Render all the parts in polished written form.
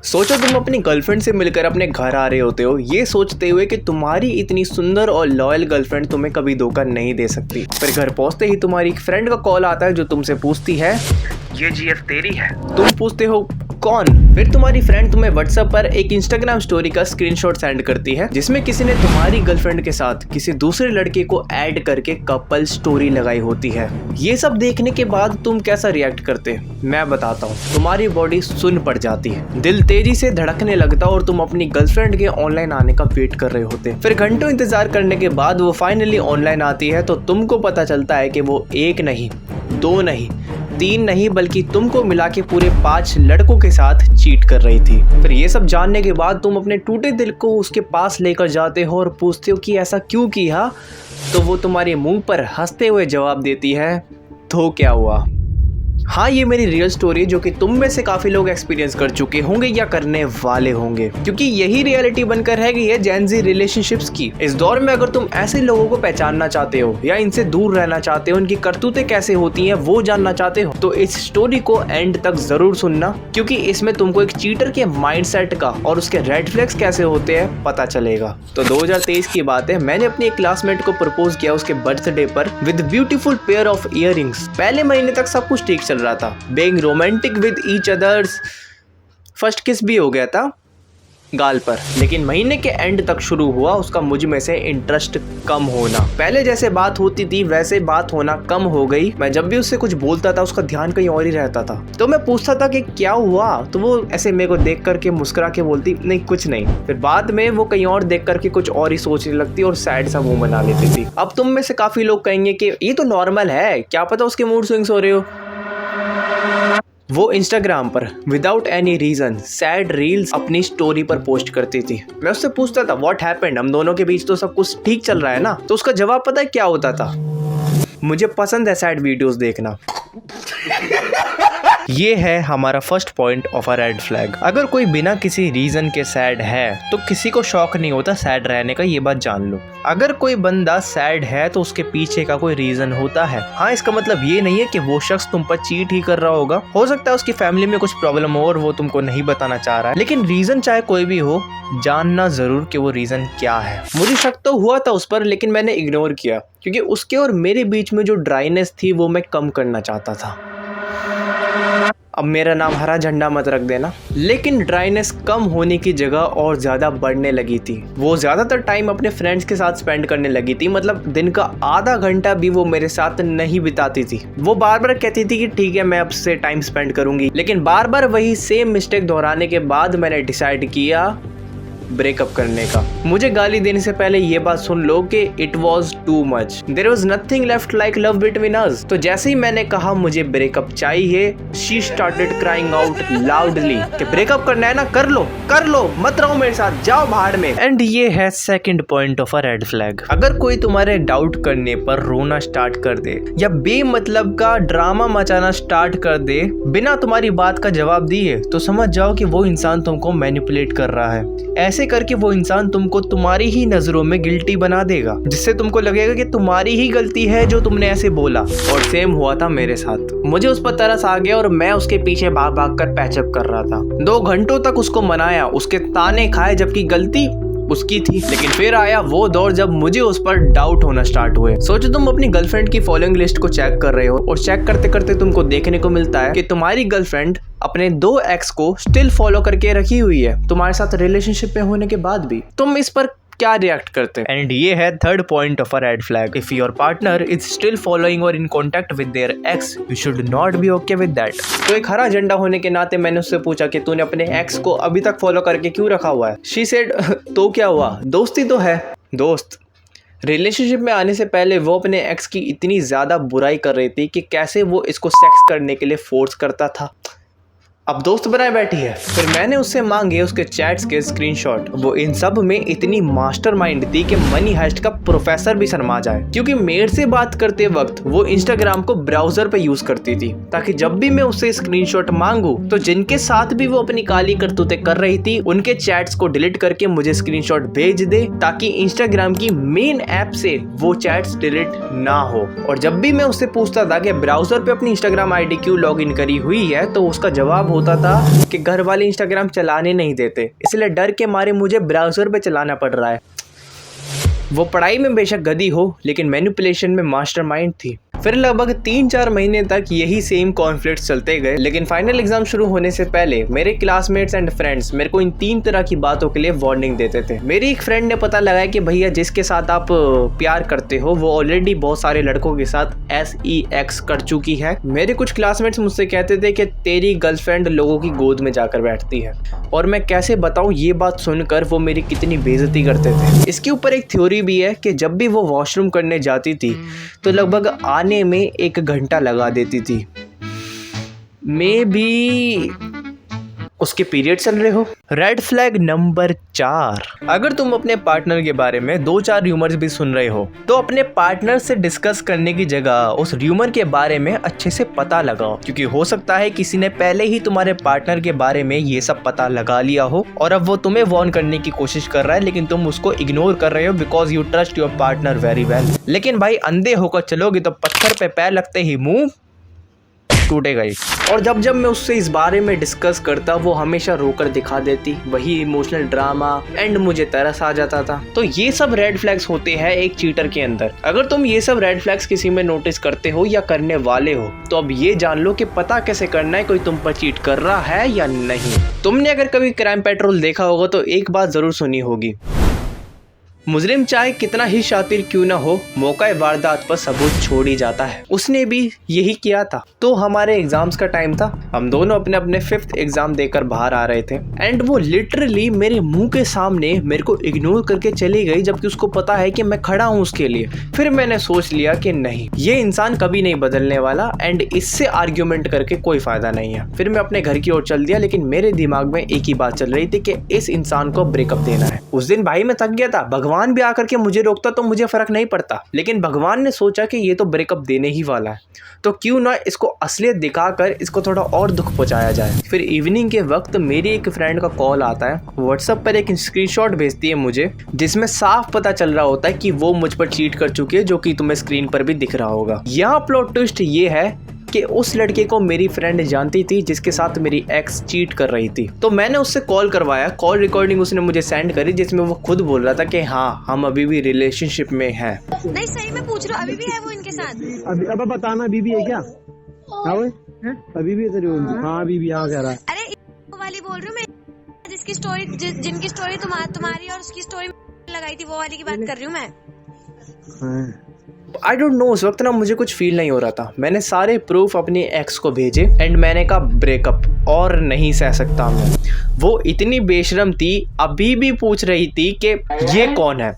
सोचो तुम अपनी गर्लफ्रेंड से मिलकर अपने घर आ रहे होते हो, ये सोचते हुए कि तुम्हारी इतनी सुंदर और लॉयल गर्लफ्रेंड तुम्हें कभी धोखा नहीं दे सकती। फिर घर पहुंचते ही तुम्हारी एक फ्रेंड का कॉल आता है जो तुमसे पूछती है, ये जीएफ तेरी है? तुम पूछते हो कौन? फिर तुम्हारी फ्रेंड तुम्हें व्हाट्सएप पर एक इंस्टाग्राम स्टोरी का स्क्रीनशॉट सेंड करती है जिसमें किसी ने तुम्हारी गर्लफ्रेंड के साथ किसी दूसरे लड़के को ऐड करके कपल स्टोरी लगाई होती है। ये सब देखने के बाद तुम कैसा रिएक्ट करते? मैं बताता हूँ। तुम्हारी बॉडी सुन्न पड़ जाती है, दिल तेजी से धड़कने लगता और तुम अपनी गर्लफ्रेंड के ऑनलाइन आने का वेट कर रहे होते। फिर घंटों इंतजार करने के बाद वो फाइनली ऑनलाइन आती है तो तुमको पता चलता है कि वो एक नहीं, दो नहीं, तीन नहीं, बल्कि तुमको मिला के पूरे 5 लड़कों के साथ चीट कर रही थी। फिर ये सब जानने के बाद तुम अपने टूटे दिल को उसके पास लेकर जाते हो और पूछते हो कि ऐसा क्यों किया, तो वो तुम्हारे मुंह पर हंसते हुए जवाब देती है, तो क्या हुआ। हाँ, ये मेरी रियल स्टोरी है जो कि तुम में से काफी लोग एक्सपीरियंस कर चुके होंगे या करने वाले होंगे, क्योंकि यही रियलिटी बनकर रह गई है जेन ज़ी रिलेशनशिप्स की। इस दौर में अगर तुम ऐसे लोगों को पहचानना चाहते हो या इनसे दूर रहना चाहते हो, उनकी करतूतें कैसे होती हैं वो जानना चाहते हो, तो इस स्टोरी को एंड तक जरूर सुनना, क्योंकि इसमें तुमको एक चीटर के माइंडसेट का और उसके रेड फ्लैग्स कैसे होते हैं पता चलेगा। तो 2023 की बात है, मैंने अपनी एक क्लासमेट को प्रपोज किया उसके बर्थडे पर with beautiful pair of earrings. पहले महीने तक सब कुछ ठीक चल रहा था, being romantic with each others, first किस भी हो गया था गाल पर। लेकिन महीने के एंड तक शुरू हुआ उसका मुझ में से इंटरेस्ट कम होना। पहले जैसे बात होती थी वैसे बात होना कम हो गई। मैं जब भी उससे कुछ बोलता था उसका ध्यान कहीं और ही रहता था, तो मैं पूछता था कि क्या हुआ, तो वो ऐसे मेरे को देख करके मुस्कुरा के बोलती, नहीं कुछ नहीं। फिर बाद में वो कहीं और देख करके कुछ और ही सोचने लगती और सैड सा मुंह बना लेती थी। अब तुम में से काफी लोग कहेंगे कि ये तो नॉर्मल है, क्या पता उसके मूड स्विंग्स हो रहे हो। वो इंस्टाग्राम पर without any reason sad reels अपनी स्टोरी पर पोस्ट करती थी। मैं उससे पूछता था व्हाट हैपेंड, हम दोनों के बीच तो सब कुछ ठीक चल रहा है ना। तो उसका जवाब पता है क्या होता था, मुझे पसंद है सैड वीडियोस देखना। ये है हमारा first point of a red flag. अगर कोई बिना किसी रीजन के सैड है तो किसी को शौक नहीं होता सैड रहने का, ये बात जान लो। अगर कोई बंदा सैड है तो उसके पीछे का कोई रीजन होता है। हाँ, इसका मतलब ये नहीं है कि वो शख्स तुम पर चीट ही कर रहा होगा। हो सकता है उसकी फैमिली में कुछ प्रॉब्लम हो और वो तुमको नहीं बताना चाह रहा है, लेकिन रीजन चाहे कोई भी हो, जानना जरूर कि वो रीजन क्या है। मुझे शक तो हुआ था उस पर, लेकिन मैंने इग्नोर किया क्योंकि उसके और मेरे बीच में जो ड्राइनेस थी वो मैं कम करना चाहता था। अब मेरा नाम हरा झंडा मत रख देना, लेकिन ड्राइनेस कम होने की जगह और ज्यादा बढ़ने लगी थी। वो ज्यादातर टाइम अपने फ्रेंड्स के साथ स्पेंड करने लगी थी, मतलब दिन का आधा घंटा भी वो मेरे साथ नहीं बिताती थी। वो बार बार कहती थी कि ठीक है मैं अब से टाइम स्पेंड करूंगी, लेकिन बार बार वही सेम मिस्टेक दोहराने के बाद मैंने डिसाइड किया ब्रेकअप करने का। मुझे गाली देने से पहले ये बात सुन लो कि it was too much, there was nothing left like love between us. तो जैसे ही मैंने कहा मुझे ब्रेकअप चाहिए, she started crying out loudly कि ब्रेकअप करना है ना, कर लो, मत रहो मेरे साथ, जाओ भाड़ में। एंड ये है second point of a red flag. अगर कोई तुम्हारे डाउट करने पर रोना स्टार्ट कर दे या बेमतलब का ड्रामा मचाना स्टार्ट कर दे बिना तुम्हारी बात का जवाब दिए, तो समझ जाओ कि वो इंसान तुमको मैनिपुलेट कर रहा है। ऐसे करके वो इंसान तुमको तुम्हारी ही नजरों में गिल्टी बना देगा, जिससे तुमको लगेगा कि तुम्हारी ही गलती है जो तुमने ऐसे बोला। और सेम हुआ था मेरे साथ। मुझे उस पर तरस आ गया और मैं उसके पीछे भाग भाग कर पैचअप कर रहा था। 2 घंटों तक उसको मनाया, उसके ताने खाए, जबकि गलती उसकी थी। लेकिन फिर आया वो दौर जब मुझे उस पर डाउट होना स्टार्ट हुए। सोचो तुम अपनी गर्लफ्रेंड की फॉलोइंग लिस्ट को चेक कर रहे हो और चेक करते करते तुमको देखने को मिलता है कि तुम्हारी गर्लफ्रेंड अपने 2 एक्स को स्टिल फॉलो करके रखी हुई है तुम्हारे साथ रिलेशनशिप में होने के बाद भी। तुम इस पर क्या रिएक्ट करते हैं? एंड ये है third point of a red flag. If your partner is still following or in contact with their ex, you should not be okay with that. तो एक हरा झंडा होने के नाते मैंने उससे पूछा कि तूने अपने एक्स को अभी तक फॉलो करके क्यों रखा हुआ है? शी सेड तो क्या हुआ, दोस्ती तो है। दोस्त रिलेशनशिप में आने से पहले वो अपने एक्स की इतनी ज्यादा बुराई कर रही थी कि कैसे वो इसको सेक्स करने के लिए फोर्स करता था, अब दोस्त बनाए बैठी है। फिर मैंने उससे मांगे उसके चैट्स के स्क्रीनशॉट। वो इन सब में इतनी मास्टरमाइंड थी कि मनी हाइस्ट का प्रोफेसर भी शर्मा जाए, क्योंकि मेरे से बात करते वक्त वो इंस्टाग्राम को ब्राउजर पे यूज करती थी, ताकि जब भी मैं उससे स्क्रीनशॉट मांगू तो जिनके साथ भी वो अपनी काली करतूतें कर रही थी उनके चैट्स को डिलीट करके मुझे स्क्रीनशॉट भेज दे, ताकि इंस्टाग्राम की मेन ऐप से वो चैट्स डिलीट ना हो। और जब भी मैं उससे पूछता था कि ब्राउजर पे अपनी इंस्टाग्राम आईडी क्यों लॉग इन करी हुई है, तो उसका जवाब होता था कि घर वाले इंस्टाग्राम चलाने नहीं देते, इसलिए डर के मारे मुझे ब्राउज़र पे चलाना पड़ रहा है। वो पढ़ाई में बेशक गधी हो, लेकिन मैनिपुलेशन में मास्टरमाइंड थी। फिर लगभग 3-4 महीने तक यही सेम कॉन्फ्लिक्ट्स चलते गए, लेकिन फाइनल एग्जाम शुरू होने से पहले मेरे क्लासमेट्स एंड फ्रेंड्स मेरे को इन 3 तरह की बातों के लिए वार्निंग देते थे। मेरी एक फ्रेंड ने पता लगाया कि भैया जिसके साथ आप प्यार करते हो वो ऑलरेडी बहुत सारे लड़कों के साथ SEX कर चुकी है। मेरे कुछ क्लासमेट्स मुझसे कहते थे कि तेरी गर्लफ्रेंड लोगों की गोद में जाकर बैठती है, और मैं कैसे बताऊं ये बात सुनकर वो मेरी कितनी बेइज्जती करते थे। इसके ऊपर एक थ्योरी भी है कि जब भी वो वॉशरूम करने जाती थी तो लगभग आने में 1 घंटा लगा देती थी। मे बी उसके पीरियड चल रहे हो। रेड फ्लैग नंबर 4, अगर तुम अपने पार्टनर के बारे में 2-4 र्यूमर्स भी सुन रहे हो तो अपने पार्टनर से डिस्कस करने की जगह उस र्यूमर के बारे में अच्छे से पता लगाओ, क्योंकि हो सकता है किसी ने पहले ही तुम्हारे पार्टनर के बारे में ये सब पता लगा लिया हो और अब वो तुम्हें वार्न करने की कोशिश कर रहा है, लेकिन तुम उसको इग्नोर कर रहे हो because you trust your partner very well. लेकिन भाई अंधे होकर चलोगे तो पत्थर पे पैर लगते ही मुंह टूटेगा ही। और जब मैं उससे इस बारे में डिस्कस करता वो हमेशा रोकर दिखा देती, वही इमोशनल ड्रामा, एंड मुझे तरस आ जाता था। तो ये सब रेड फ्लैग्स होते हैं एक चीटर के अंदर। अगर तुम ये सब रेड फ्लैग्स किसी में नोटिस करते हो या करने वाले हो तो अब ये जान लो कि पता कैसे करना है कोई तुम पर चीट कर रहा है या नहीं। तुमने अगर कभी क्राइम पेट्रोल देखा होगा तो एक बात जरूर सुनी होगी, मुजरिम चाहे कितना ही शातिर क्यों ना हो, मौका वारदात पर सबूत छोड़ ही जाता है। उसने भी यही किया था। तो हमारे एग्जाम्स का टाइम था, हम दोनों अपने अपने 5th एग्जाम देकर बाहर आ रहे थे एंड वो लिटरली मेरे मुंह के सामने मेरे को इग्नोर करके चली गई, जबकि उसको पता है कि मैं खड़ा हूँ उसके लिए। फिर मैंने सोच लिया कि नहीं, ये इंसान कभी नहीं बदलने वाला एंड इससे आर्ग्यूमेंट करके कोई फायदा नहीं है। फिर मैं अपने घर की ओर चल दिया, लेकिन मेरे दिमाग में एक ही बात चल रही थी कि इस इंसान को ब्रेकअप देना है। उस दिन भाई मैं थक गया था, भगवान भी आकर के मुझे रोकता तो मुझे फर्क नहीं पड़ता, लेकिन भगवान ने सोचा कि ये तो ब्रेकअप देने ही वाला है, तो क्यों ना इसको असलियत दिखाकर इसको थोड़ा और दुख पहुंचाया जाए। फिर इवनिंग के वक्त मेरी एक फ्रेंड का कॉल आता है, व्हाट्सएप पर एक स्क्रीनशॉट भेजती है मुझे, जिसमें साफ पता चल रहा होता है कि वो मुझ पर चीट कर चुकी है, जो कि तुम्हें स्क्रीन पर भी दिख रहा होगा। यहाँ प्लॉट ट्विस्ट ये है कि उस लड़के को मेरी फ्रेंड जानती थी जिसके साथ मेरी एक्स चीट कर रही थी। तो मैंने उससे कॉल करवाया, कॉल रिकॉर्डिंग उसने मुझे सेंड करी, जिसमें वो खुद बोल रहा था कि हाँ हम अभी भी रिलेशनशिप में हैं। नहीं सही में पूछ रहा हूँ, अभी भी है वो इनके साथ? अब बताना अभी भी है क्या? हाँ अभी भी है? हाँ अभी भी यहाँ कह रहा है। अरे वो वाली बोल रही हूँ मैं, जिसकी स्टोरी जिनकी स्टोरी तुम्हारी और उसकी स्टोरी लगाई थी, वो वाली की बात कर रही हूँ मैं। आई डोंट नो, उस वक्त ना मुझे कुछ फील नहीं हो रहा था। मैंने सारे प्रूफ अपनी एक्स को भेजे एंड मैंने कहा ब्रेकअप और नहीं सह सकता मैं। वो इतनी बेशरम थी, अभी भी पूछ रही थी कि ये कौन है।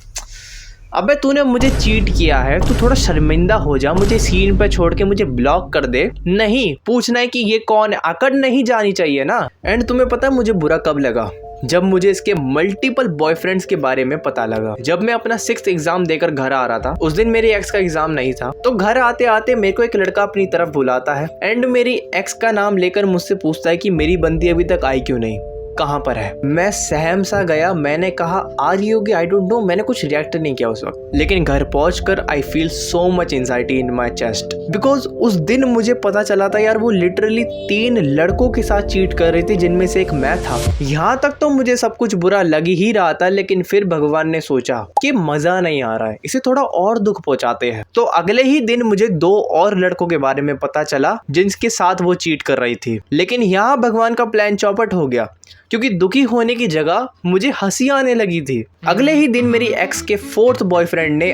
अबे तूने मुझे चीट किया है, तू थोड़ा शर्मिंदा हो जा, मुझे सीन पे छोड़ के मुझे ब्लॉक कर दे। नहीं, पूछना है कि ये कौन है, अकड़ नहीं जानी चाहिए ना। एंड तुम्हें पता है मुझे बुरा कब लगा? जब मुझे इसके मल्टीपल बॉयफ्रेंड्स के बारे में पता लगा। जब मैं अपना 6th एग्जाम देकर घर आ रहा था, उस दिन मेरी एक्स का एग्जाम नहीं था, तो घर आते आते मेरे को एक लड़का अपनी तरफ बुलाता है एंड मेरी एक्स का नाम लेकर मुझसे पूछता है कि मेरी बंदी अभी तक आई क्यों नहीं, कहाँ पर है। मैं सहम सा गया, मैंने कहा आ रही होगी, आई डोंट नो। मैंने कुछ रिएक्ट नहीं किया उस वक्त, लेकिन घर पहुंचकर I feel so much anxiety in my chest, because उस दिन मुझे पता चला था यार वो लिटरली 3 लड़कों के साथ चीट कर रही थी, जिनमें से एक मैं था। यहाँ तक तो मुझे सब कुछ बुरा लग ही रहा था, लेकिन फिर भगवान ने सोचा कि मजा नहीं आ रहा है, इसे थोड़ा और दुख पहुंचाते हैं। तो अगले ही दिन मुझे 2 और लड़कों के बारे में पता चला जिनके साथ वो चीट कर रही थी। लेकिन यहाँ भगवान का प्लान चौपट हो गया, क्योंकि दुखी होने की जगह मुझे हंसी आने लगी थी। अगले ही दिन मेरी एक्स के 4th बॉयफ्रेंड ने,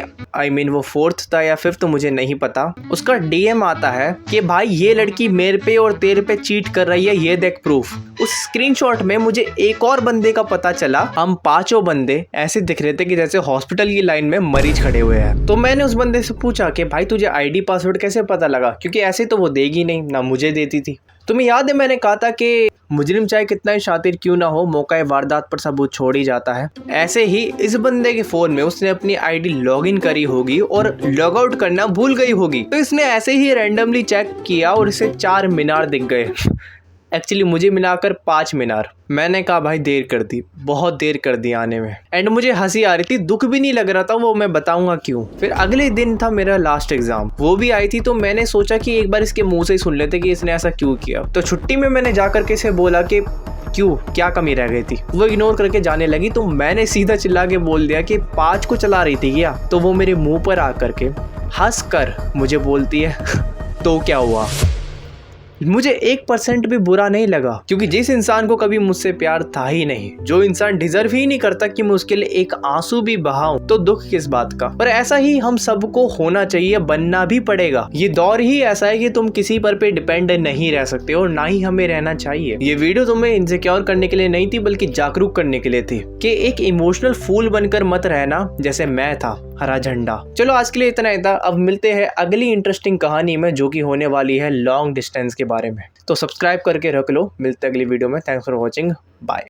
वो 4th था या 5th तो मुझे नहीं पता, उसका DM आता है कि भाई ये लड़की मेरे पे और तेरे पे चीट कर रही है, ये देख प्रूफ। उस स्क्रीनशॉट में मुझे एक और बंदे का पता चला। हम 5 बंदे ऐसे दिख रहे थे कि जैसे हॉस्पिटल की लाइन में मरीज खड़े हुए हैं। तो मैंने उस बंदे से पूछा कि भाई तुझे ID पासवर्ड कैसे पता लगा, क्योंकि ऐसे तो वो देगी नहीं, ना मुझे देती थी। तुम्हें याद है मैंने कहा था कि मुजरिम चाहे कितना ही शातिर क्यों ना हो, मौका वारदात पर सबूत छोड़ ही जाता है। ऐसे ही इस बंदे के फोन में उसने अपनी ID लॉगिन करी होगी और लॉग आउट करना भूल गई होगी, तो इसने ऐसे ही रैंडमली चेक किया और इसे 4 मीनार दिख गए। एक्चुअली मुझे मिलाकर 5 मीनार। मैंने कहा भाई देर कर दी, बहुत देर कर दी आने में। एंड मुझे हंसी आ रही थी, दुख भी नहीं लग रहा था, वो मैं बताऊंगा क्यों। फिर अगले दिन था मेरा लास्ट एग्जाम, वो भी आई थी, तो मैंने सोचा कि एक बार इसके मुंह से ही सुन लेते कि इसने ऐसा क्यों किया। तो छुट्टी में मैंने जाकर के इसे बोला कि क्यों, क्या कमी रह गई थी। वो इग्नोर करके जाने लगी, तो मैंने सीधा चिल्ला के बोल दिया कि 5 को चला रही थी क्या। तो वो मेरे मुंह पर आकर के हंस कर मुझे बोलती है तो क्या हुआ। मुझे 1% भी बुरा नहीं लगा, क्योंकि जिस इंसान को कभी मुझसे प्यार था ही नहीं, जो इंसान डिजर्व ही नहीं करता कि मैं उसके लिए एक आंसू भी बहाऊं, तो दुख किस बात का। पर ऐसा ही हम सबको होना चाहिए, बनना भी पड़ेगा। ये दौर ही ऐसा है कि तुम किसी पर पे डिपेंड नहीं रह सकते और ना ही हमें रहना चाहिए। ये वीडियो तुम्हें इनसिक्योर करने के लिए नहीं थी, बल्कि जागरूक करने के लिए थी कि एक इमोशनल फूल बनकर मत रहना, जैसे मैं था, हरा झंडा। चलो आज के लिए इतना ही था। अब मिलते हैं अगली इंटरेस्टिंग कहानी में, जो कि होने वाली है लॉन्ग डिस्टेंस के बारे में। तो सब्सक्राइब करके रख लो। मिलते हैं अगली वीडियो में। Thanks for watching, bye.